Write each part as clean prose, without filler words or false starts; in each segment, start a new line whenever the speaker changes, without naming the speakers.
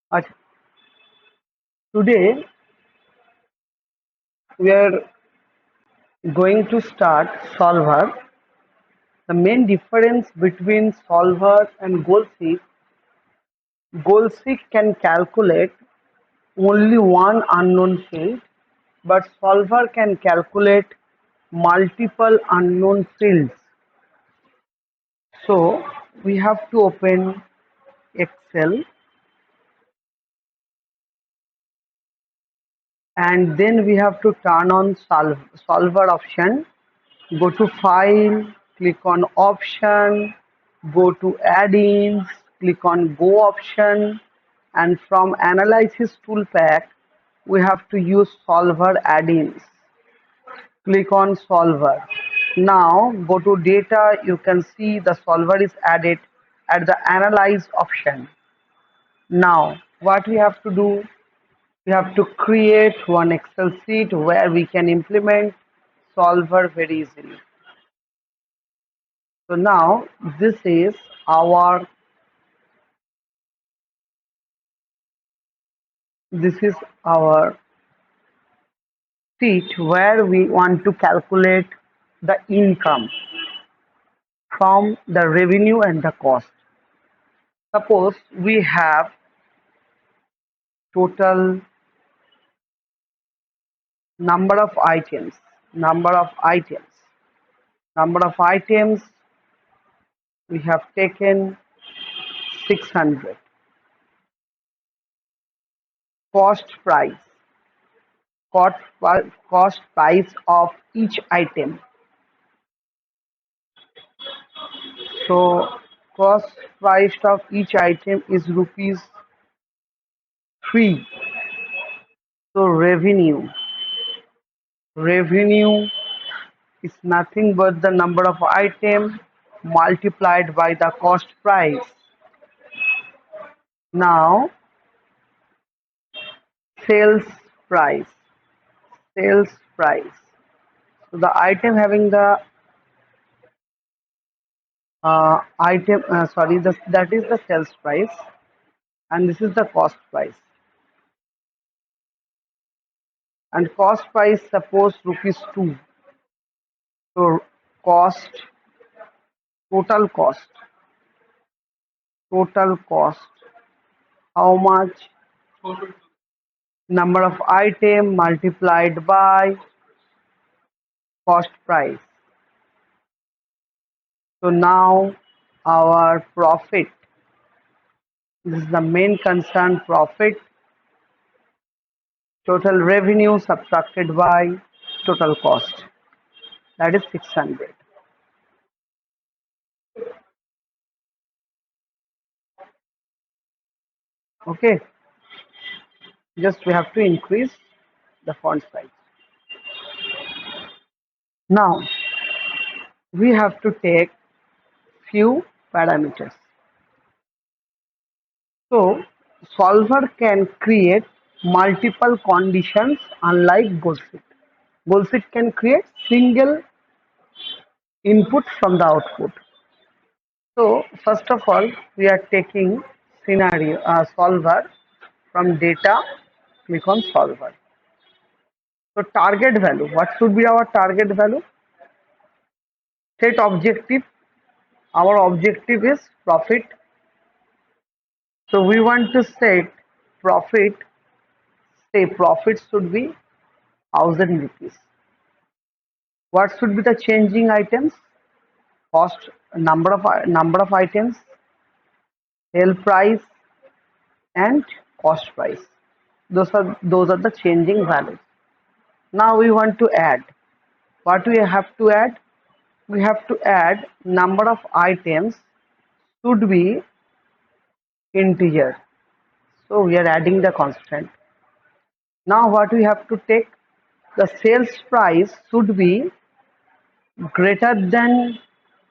Uh, Today we are going to start solver. The main difference between solver and goal seek can calculate only one unknown field, but solver can calculate multiple unknown fields. So we have to open Excel and then we have to turn on solver option. Go to file, click on option, go to add-ins, click on go option, and from analysis tool pack we have to use solver add-ins. Click on solver. Now go to data, you can see the solver is added at the analyze option. Now what we have to do, we have to create one Excel sheet where we can implement solver very easily. So now our this is our sheet where we want to calculate the income from the revenue and the cost. Suppose we have total number of items, number of items, number of items we have taken 600. Cost price, cost, cost price of each item. So cost price of each item is rupees 3. So revenue is nothing but the number of items multiplied by the cost price. Now sales price, sales price. So the item having the that is the sales price, and this is the cost price. And cost price suppose rupees 2. So cost, total cost, total cost. How much? Number of item multiplied by cost price. So now our profit, this is the main concern, profit, total revenue subtracted by total cost, that is 600. Okay, just we have to increase the font size. Now we have to take few parameters. So solver can create multiple conditions unlike goal sheet. Goal sheet can create single input from the output. So first of all, we are taking scenario solver from data. Click on solver. So target value. What should be our target value? Set objective. Our objective is profit. So we want to set profit. Say profit should be 1,000 rupees. What should be the changing items? Cost, number of items, sale price, and cost price. Those are the changing values. Now we want to add. What we have to add? We have to add number of items should be integer. So we are adding the constant. Now what we have to take? The sales price should be greater than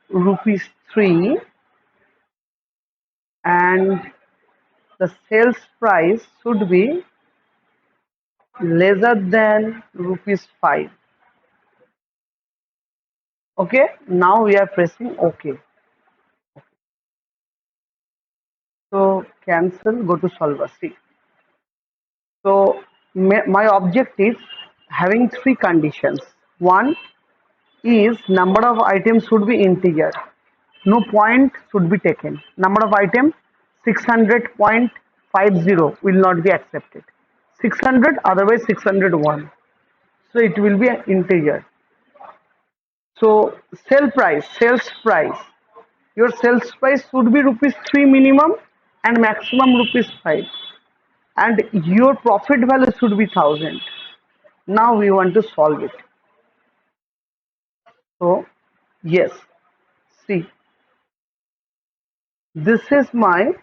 rupees 3 and the sales price should be lesser than rupees 5. Okay, now we are pressing OK. So cancel, go to solver. See, So my object is having three conditions. One is number of items should be integer. No point should be taken. Number of items 600.50 will not be accepted. 600, otherwise 601. So it will be an integer. So sales price. Your sales price should be rupees 3 minimum and maximum rupees 5. And your profit value should be 1000. Now we want to solve it. So yes, see, this is my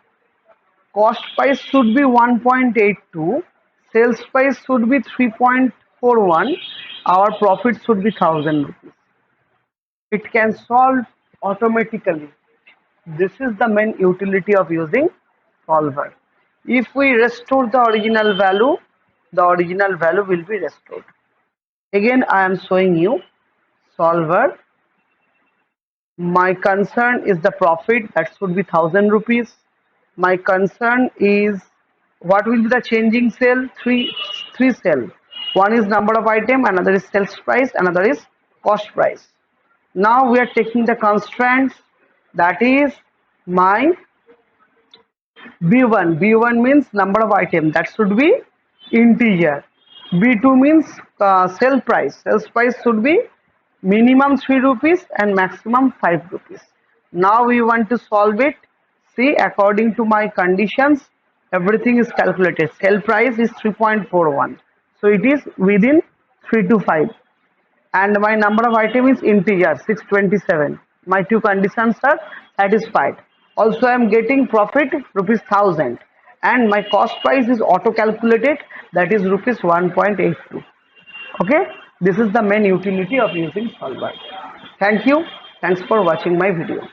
cost price should be 1.82, sales price should be 3.41, our profit should be 1000 rupees. It can solve automatically. This is the main utility of using solver. If we restore the original value will be restored. Again, I am showing you solver. My concern is the profit, that should be 1000 rupees. My concern is what will be the changing cell? Three cell. One is number of item, another is sales price, another is cost price. Now we are taking the constraints, that is my B1. B1 means number of item, that should be integer. B2 means sell price. Sales price should be minimum 3 rupees and maximum 5 rupees. Now we want to solve it. See, according to my conditions, everything is calculated. Sell price is 3.41. So it is within 3 to 5. And my number of item is integer 627. My two conditions are satisfied. Also I am getting profit rupees 1000 and my cost price is auto calculated, that is rupees 1.82. Okay, this is the main utility of using solver. Thank you. Thanks for watching my video.